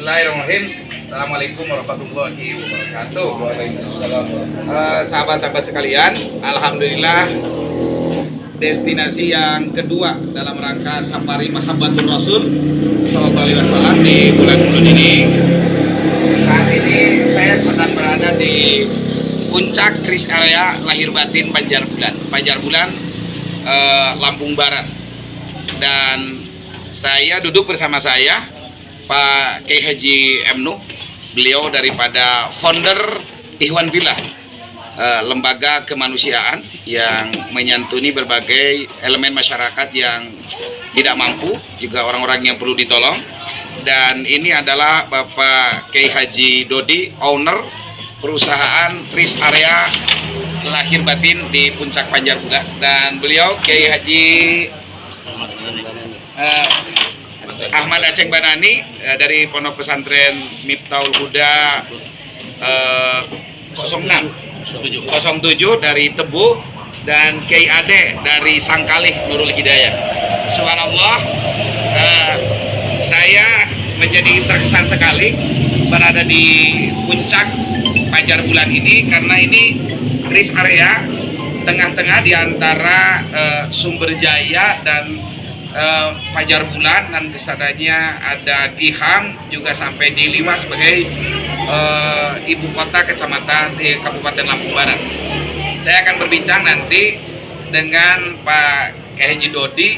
Bismillahirrahmanirrahim. Assalamualaikum warahmatullahi wabarakatuh. Sahabat-sahabat sekalian, alhamdulillah destinasi yang kedua dalam rangka Safari Mahabbatul Rasul Sallallahu Alaihi Wasallam di bulan-bulan ini. Saat ini saya sedang berada di puncak Kris Area Lahir Batin Panjar Bulan, Lampung Barat. Dan saya duduk bersama saya Pak Kiai Haji M. Nuh, beliau daripada founder Ikhwan Fillah, lembaga kemanusiaan yang menyantuni berbagai elemen masyarakat yang tidak mampu, juga orang-orang yang perlu ditolong. Dan ini adalah Bapak Kiai Haji Dodi, owner perusahaan Kris Area Lahir Batin di Puncak Panjar Bulan. Dan beliau Kiai Haji Ahmad Aceng Banani dari Pondok Pesantren Miftahul Huda 07 dari Tebu, dan Kiai Ade dari Sangkalih Nurul Hidayah. Subhanallah, saya menjadi terkesan sekali berada di puncak Panjar Bulan ini, karena ini Kris Area tengah-tengah di antara Sumberjaya dan Panjar Bulan, dan kesananya ada Gihang, juga sampai di Lima sebagai ibu kota kecamatan di Kabupaten Lampung Barat. Saya akan berbincang nanti dengan Pak Kiai Haji Dodi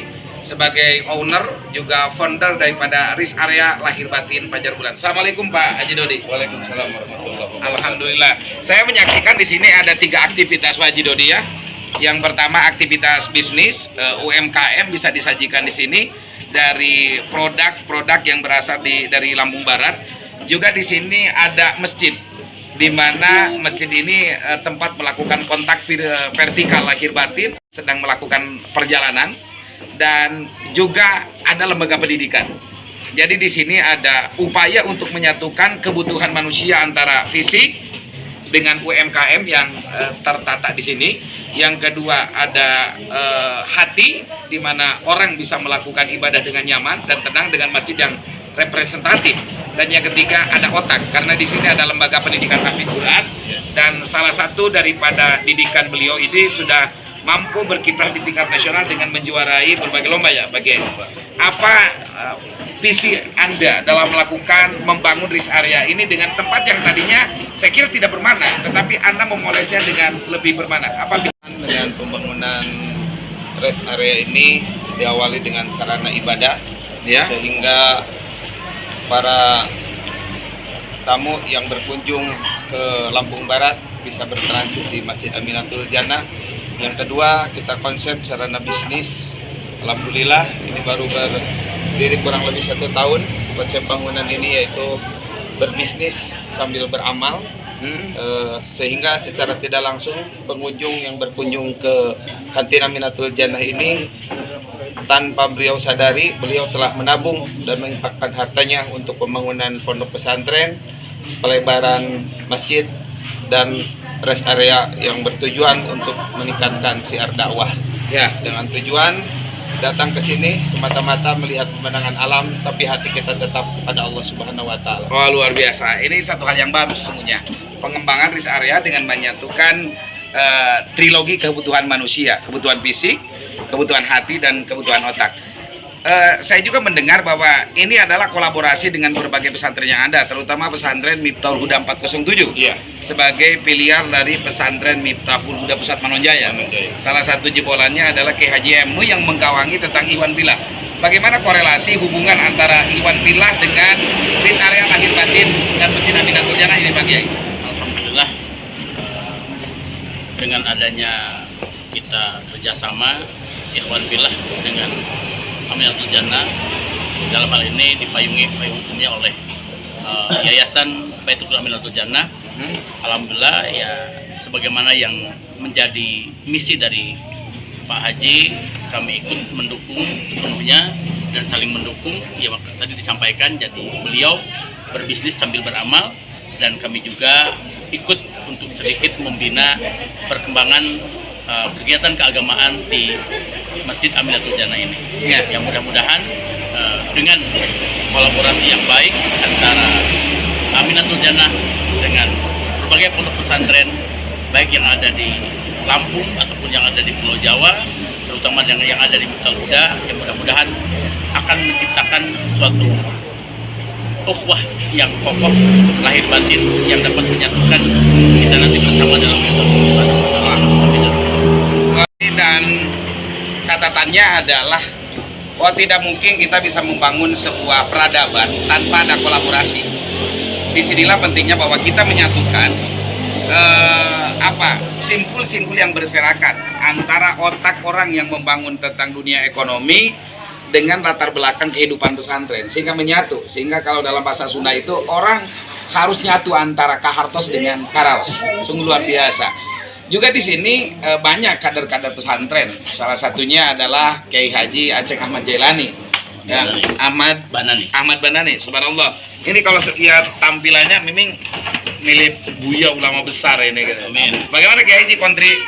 sebagai owner juga founder daripada Kris Area Lahir Batin Panjar Bulan. Assalamualaikum Pak Haji Dodi. Waalaikumsalam warahmatullahi wabarakatuh. Alhamdulillah. Saya menyaksikan di sini ada 3 aktivitas Pak Haji Dodi ya. Yang pertama aktivitas bisnis, UMKM bisa disajikan di sini dari produk-produk yang berasal dari Lampung Barat. Juga di sini ada masjid, di mana masjid ini tempat melakukan kontak vertikal lahir batin, sedang melakukan perjalanan, dan juga ada lembaga pendidikan. Jadi di sini ada upaya untuk menyatukan kebutuhan manusia antara fisik dengan UMKM yang tertata di sini. Yang kedua ada hati, di mana orang bisa melakukan ibadah dengan nyaman dan tenang dengan masjid yang representatif. Dan yang ketiga ada otak, karena di sini ada lembaga pendidikan Hafidz Quran, dan salah satu daripada didikan beliau ini sudah mampu berkiprah di tingkat nasional dengan menjuarai berbagai lomba ya Pak. Apa visi Anda dalam melakukan membangun Kris Area ini dengan tempat yang tadinya saya kira tidak bermakna, tetapi Anda memolesnya dengan lebih bermakna? Apa dengan pembangunan Kris Area ini diawali dengan sarana ibadah, ya, sehingga para tamu yang berkunjung ke Lampung Barat bisa bertransit di Masjid Aminatul Jannah. Yang kedua, kita konsep sarana bisnis. Alhamdulillah ini baru berdiri kurang lebih 1 tahun. Konsep bangunan ini yaitu berbisnis sambil beramal, sehingga secara tidak langsung pengunjung yang berkunjung ke kantin Aminatul Jannah ini, tanpa beliau sadari, beliau telah menabung dan menginfakkan hartanya untuk pembangunan pondok pesantren, pelebaran masjid, dan rest area yang bertujuan untuk meningkatkan syiar dakwah. Ya, dengan tujuan datang ke sini semata-mata melihat pemandangan alam, tapi hati kita tetap kepada Allah Subhanahu wa taala. Oh, luar biasa. Ini satu hal yang baru sesungguhnya. Pengembangan Kris Area dengan menyatukan trilogi kebutuhan manusia, kebutuhan fisik, kebutuhan hati, dan kebutuhan otak. Saya juga mendengar bahwa ini adalah kolaborasi dengan berbagai pesantren yang ada, terutama pesantren Miftahul Huda 407. Iya. Sebagai filial dari pesantren Miftahul Huda Pusat Manonjaya. Salah satu jebolannya adalah Kiai Haji M. Nuh yang menggawangi tentang Ikhwan Fillah. Bagaimana korelasi hubungan antara Ikhwan Fillah dengan Kris Area Lahir Batin dan Masjid Aminatul Jannah ini Pak Kiai? Alhamdulillah, dengan adanya kita kerjasama Ikhwan Fillah dengan Aminatul Jannah, dalam hal ini dipayungi hukumnya oleh Yayasan Baitul Aminatul Jannah. Alhamdulillah ya, sebagaimana yang menjadi misi dari Pak Haji, kami ikut mendukung sepenuhnya dan saling mendukung. Ya, tadi disampaikan, jadi beliau berbisnis sambil beramal, dan kami juga ikut untuk sedikit membina perkembangan kegiatan keagamaan di Masjid Aminatul Jannah ini. Ya, yang mudah-mudahan dengan kolaborasi yang baik antara Aminatul Jannah dengan berbagai pondok pesantren baik yang ada di Lampung ataupun yang ada di Pulau Jawa, terutama yang ada di Miftal Huda, yang mudah-mudahan akan menciptakan suatu ukhuwah yang kokoh lahir batin yang dapat menyatukan kita nanti bersama dalam dan catatannya adalah tidak mungkin kita bisa membangun sebuah peradaban tanpa ada kolaborasi. Disinilah pentingnya bahwa kita menyatukan simpul-simpul yang berserakan antara otak orang yang membangun tentang dunia ekonomi dengan latar belakang kehidupan pesantren sehingga menyatu. Sehingga kalau dalam bahasa Sunda itu orang harus nyatu antara kahartos dengan karaos. Sungguh luar biasa. Juga di sini banyak kader-kader pesantren. Salah satunya adalah Kiai Haji Aceh Ahmad Jailani. Dan Ahmad Banani, subhanallah. Ini kalau lihat tampilannya memang milik Buya ulama besar ini gitu. Amin. Bagaimana Kiai Haji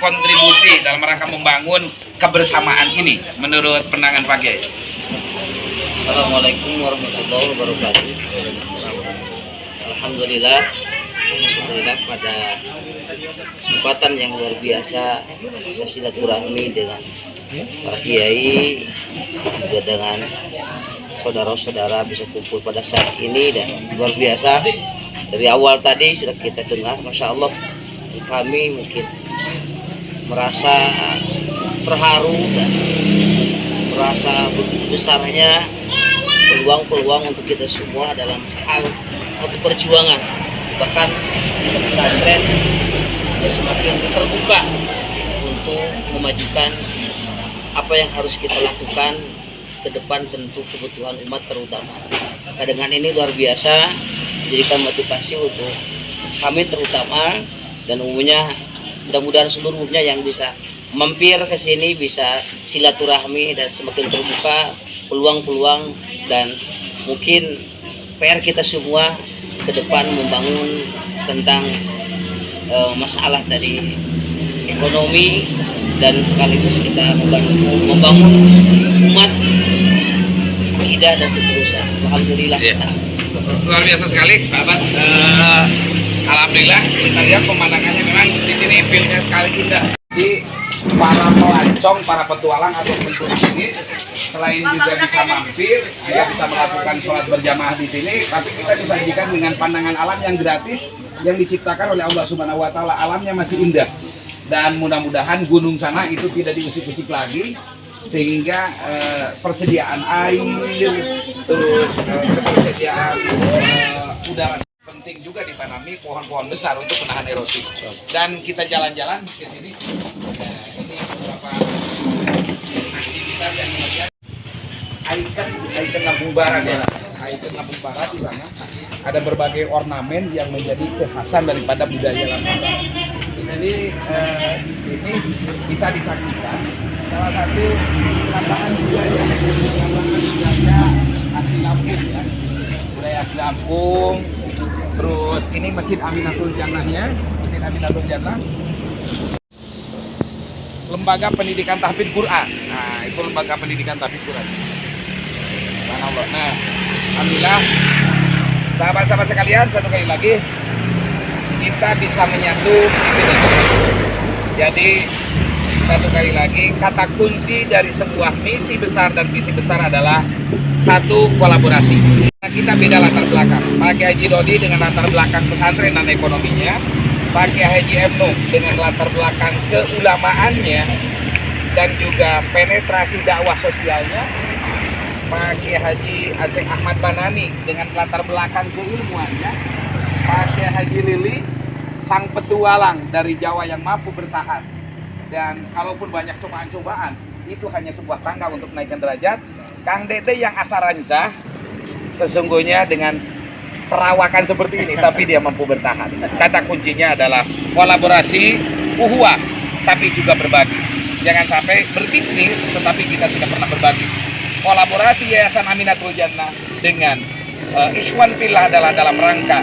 kontribusi dalam rangka membangun kebersamaan ini menurut pandangan Pak Kiai? Assalamualaikum warahmatullahi wabarakatuh. Alhamdulillah pada kesempatan yang luar biasa bisa silaturahmi dengan para kiai juga dengan saudara-saudara bisa kumpul pada saat ini dan luar biasa dari awal tadi sudah kita dengar, masya Allah kami mungkin merasa terharu dan merasa begitu besarnya peluang-peluang untuk kita semua dalam satu perjuangan. Bahkan pesantren semakin terbuka untuk memajukan apa yang harus kita lakukan ke depan, tentu kebutuhan umat terutama. Dengan ini luar biasa menjadikan motivasi untuk kami terutama dan umumnya, mudah-mudahan seluruhnya yang bisa mampir ke sini bisa silaturahmi dan semakin terbuka peluang-peluang dan mungkin PR kita semua ke depan membangun tentang masalah dari ekonomi dan sekaligus kita membangun umat, akidah dan seterusnya. Alhamdulillah. Luar biasa sekali, sahabat. Alhamdulillah kita lihat pemandangannya memang di sini view-nya sekali indah. Di para pelancong, para petualang atau turis selain juga bisa mampir, juga bisa melakukan sholat berjamaah di sini, tapi kita disajikan dengan pandangan alam yang gratis yang diciptakan oleh Allah Subhanahu wa taala. Alamnya masih indah. Dan mudah-mudahan gunung sana itu tidak diusik-usik lagi sehingga persediaan air terus ketersediaan udara penting juga ditanami pohon-pohon besar untuk menahan erosi. Dan kita jalan-jalan ke sini. Ini beberapa aktivitas yang kita lihat. Ikon Lampung Barat ya. Ikon Lampung Barat di sana ada berbagai ornamen yang menjadi kekhasan daripada budaya Lampung Barat. Jadi di sini bisa disaksikan salah satu tantangan budaya asli Lampung ya, budaya asli Lampung. Terus ini Masjid Aminatul Jannahnya, Masjid Aminatul Jannah, lembaga pendidikan tahfidz Quran. Nah itu lembaga pendidikan tahfidz Quran. Nah, alhamdulillah sahabat-sahabat sekalian, satu kali lagi kita bisa menyatu di sini. Jadi satu kali lagi kata kunci dari sebuah misi besar dan visi besar adalah satu, kolaborasi. Nah, kita beda latar belakang. Pak Kiai Haji Dodi dengan latar belakang pesantren dan ekonominya, Pak Kiai Haji Emno dengan latar belakang keulamaannya dan juga penetrasi dakwah sosialnya, Pak Kiai Haji Aceh Ahmad Banani dengan latar belakang keilmuannya, Pak Kiai Haji Lili sang petualang dari Jawa yang mampu bertahan. Dan kalaupun banyak cobaan-cobaan, itu hanya sebuah tangga untuk menaikkan derajat. Kang Dede yang asa rancah, sesungguhnya dengan perawakan seperti ini, tapi dia mampu bertahan. Kata kuncinya adalah kolaborasi, uhuwah, tapi juga berbagi. Jangan sampai berbisnis, tetapi kita tidak pernah berbagi. Kolaborasi Yayasan Aminatul Jannah dengan Ikhwan Fillah adalah dalam rangka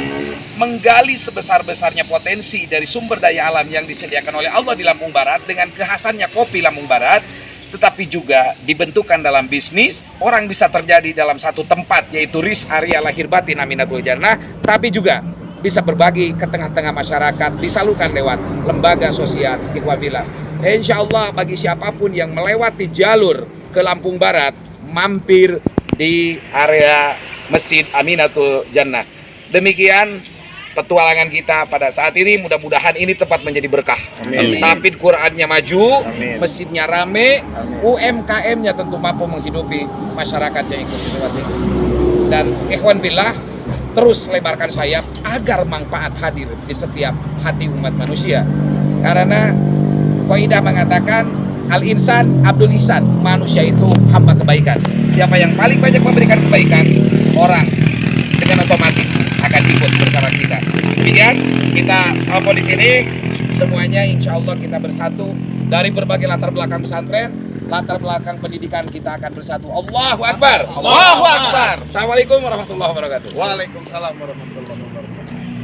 menggali sebesar-besarnya potensi dari sumber daya alam yang disediakan oleh Allah di Lampung Barat dengan kekhasannya kopi Lampung Barat, tetapi juga dibentukkan dalam bisnis. Orang bisa terjadi dalam satu tempat, yaitu RIS area lahir batin Aminatul Jannah, tapi juga bisa berbagi ke tengah-tengah masyarakat, disalurkan lewat lembaga sosial Ikhwan Fillah. Insya Allah bagi siapapun yang melewati jalur ke Lampung Barat, mampir di area Masjid Aminatul Jannah. Demikian petualangan kita pada saat ini, mudah-mudahan ini tepat menjadi berkah. Amin. Tahfidz Qurannya maju, Amin. masjidnya rame, Amin. UMKM-nya tentu mampu menghidupi masyarakat yang ikut lewat ini. Dan ikhwan billah, terus lebarkan sayap agar manfaat hadir di setiap hati umat manusia. Karena kaidah mengatakan al-insan abdul ihsan, manusia itu hamba kebaikan. Siapa yang paling banyak memberikan kebaikan, orang dengan otomatis akan ikut bersama kita. Demikian kita sama di sini semuanya, insya Allah kita bersatu dari berbagai latar belakang pesantren, latar belakang pendidikan, kita akan bersatu. Allahu Akbar. Allahu Akbar. Assalamualaikum warahmatullahi wabarakatuh. Waalaikumsalam warahmatullahi wabarakatuh.